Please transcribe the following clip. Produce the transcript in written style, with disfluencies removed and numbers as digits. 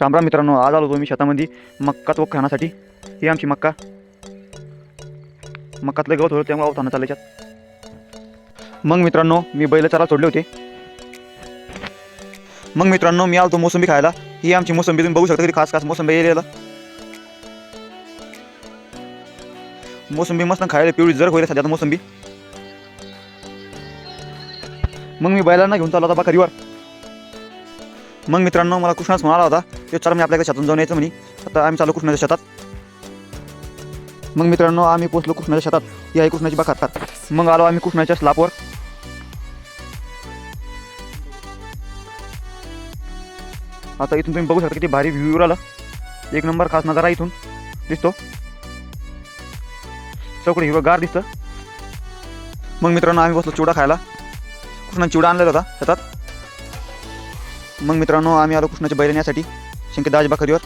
राम राम मित्रांनो, आज आलो होतो मी शेतामध्ये मक्का तो खाण्यासाठी. ही आमची मक्कातलं गवत होतं त्यामुळे आवताना चालायच्यात. मग मित्रांनो मी बैल चारा सोडले होते. मग मित्रांनो मी आलो मोसंबी खायला. ही आमची मोसंबी तुम्ही बघू शकता, किती खास खास मोसंबी येलेला. मोसंबी मस्त खायला पिवळी जर होईल सध्या मोसंबी. मग मी बैलांना घेऊन चाललो होता बकरीवर. मग मित्रांनो मला कृष्णाच म्हणाला होता ते चला मी आपल्याकडे शेतात जाऊन यायचं म्हणे. आता आम्ही चालू कृष्णाच्या शेतात. मग मित्रांनो आम्ही पोचलो कृष्णाच्या शेतात. ही आहे कृष्णाची बाग. मग आलो आम्ही कृष्णाच्या स्लॅपवर. आता इथून तुम्ही बघू शकता किती भारी व्ह्यू आला. एक नंबर खास नजारा इथून दिसतो. चौकडे हिरवंगार दिसतं. मग मित्रांनो आम्ही बसलो चिवडा खायला. कृष्णाने चिवडा आणलेला होता शेतात. मग मित्रांनो आम्ही आलो कृष्णाच्या बैल नेण्यासाठी शंकरदास बकरीवर.